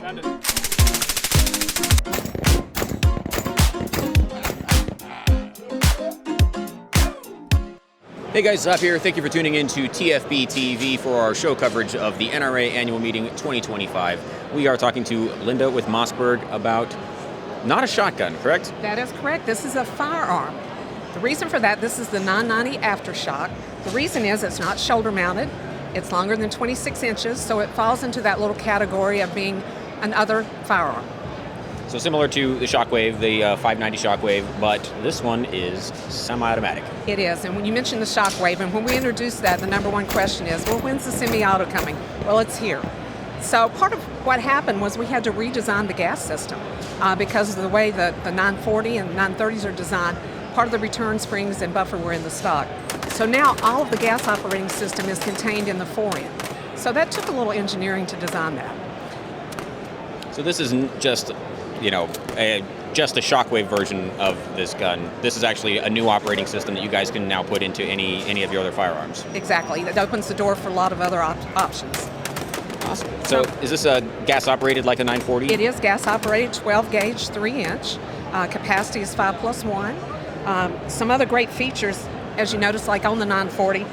Send it. Hey guys, Zap here. Thank you for tuning in to TFBTV for our show coverage of the NRA Annual Meeting 2025. We are talking to Linda with Mossberg about not a shotgun, correct? That is correct. This is a firearm. The reason for that, this is the 990 Aftershock. The reason is it's not shoulder mounted. It's longer than 26 inches, so it falls into that little category of being another firearm. So similar to the Shockwave, the 590 Shockwave, but this one is semi-automatic. It is, and when you mentioned the Shockwave, and when we introduced that, the number one question is, well, when's the semi-auto coming? Well, it's here. So part of what happened was we had to redesign the gas system because of the way the 940 and 930s are designed. Part of the return springs and buffer were in the stock. So now all of the gas operating system is contained in the forend. So that took a little engineering to design that. So this isn't just, just a Shockwave version of this gun. This is actually a new operating system that you guys can now put into any of your other firearms. Exactly. That opens the door for a lot of other options. Awesome. So is this a gas operated like a 940? It is gas operated, 12 gauge, 3 inch. Capacity is 5+1. Some other great features, as you notice, like on the 940,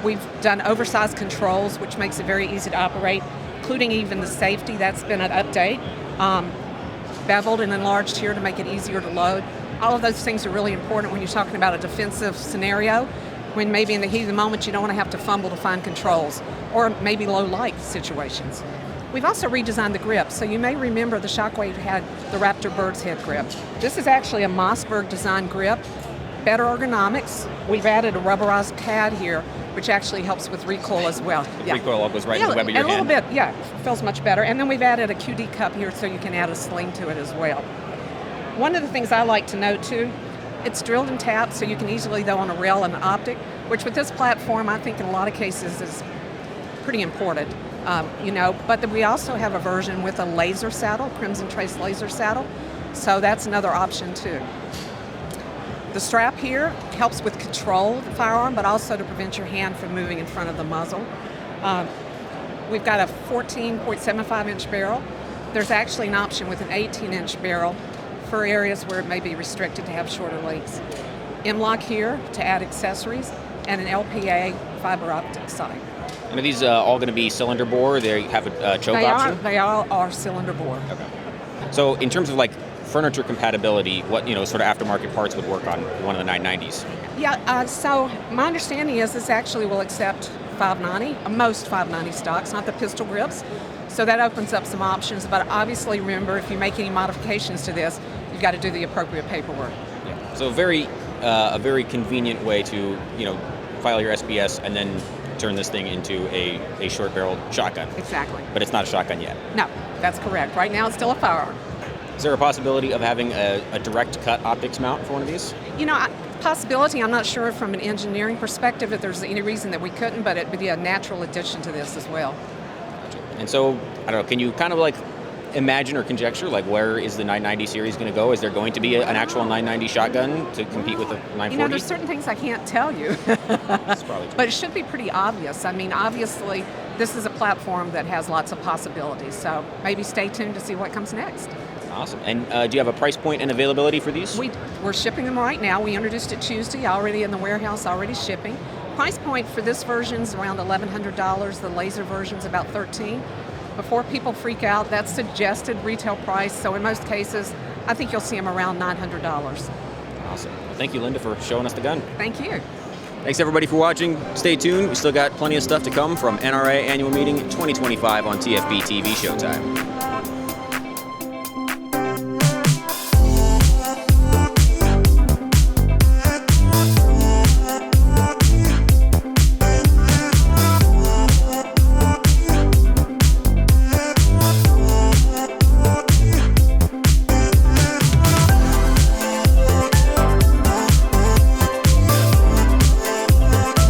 we've done oversized controls, which makes it very easy to operate, including even the safety. That's been an update. Beveled and enlarged here to make it easier to load. All of those things are really important when you're talking about a defensive scenario, when maybe in the heat of the moment you don't want to have to fumble to find controls, or maybe low light situations. We've also redesigned the grip, so you may remember the Shockwave had the Raptor Bird's Head grip. This is actually a Mossberg designed grip, better ergonomics. We've added a rubberized pad here, which actually helps with recoil as well. The recoil goes right in the web of your hand. A little bit, yeah, feels much better. And then we've added a QD cup here so you can add a sling to it as well. One of the things I like to note too, it's drilled and tapped, so you can easily go on a rail and optic, which with this platform I think in a lot of cases is pretty important. But we also have a version with a laser saddle, Crimson Trace laser saddle, so that's another option too. The strap here helps with control of the firearm, but also to prevent your hand from moving in front of the muzzle. We've got a 14.75 inch barrel. There's actually an option with an 18-inch barrel for areas where it may be restricted to have shorter lengths. M-LOK here to add accessories, and an LPA fiber optic sight. And are these all going to be cylinder bore? They have a choke option? They all are cylinder bore. Okay. So in terms of like furniture compatibility, what sort of aftermarket parts would work on one of the 990s? Yeah, so my understanding is this actually will accept 590, most 590 stocks, not the pistol grips. So that opens up some options, but obviously remember, if you make any modifications to this, you've got to do the appropriate paperwork. Yeah. So a very convenient way to, file your SBS and then turn this thing into a short-barreled shotgun. Exactly. But it's not a shotgun yet. No, that's correct. Right now it's still a firearm. Is there a possibility of having a direct cut optics mount for one of these? Possibility, I'm not sure from an engineering perspective if there's any reason that we couldn't, but it'd be a natural addition to this as well. And so, I don't know, can you kind of like imagine or conjecture, like where is the 990 series going to go? Is there going to be an actual 990 shotgun to compete with the 940? There's certain things I can't tell you. That's probably true. But it should be pretty obvious. I mean, obviously, this is a platform that has lots of possibilities, so maybe stay tuned to see what comes next. Awesome. And do you have a price point and availability for these? We're shipping them right now. We introduced it Tuesday, already in the warehouse, already shipping. Price point for this version is around $1,100. The laser version is about $1,300. Before people freak out, that's suggested retail price. So in most cases, I think you'll see them around $900. Awesome. Well, thank you, Linda, for showing us the gun. Thank you. Thanks, everybody, for watching. Stay tuned. We still got plenty of stuff to come from NRA Annual Meeting 2025 on TFBTV Showtime.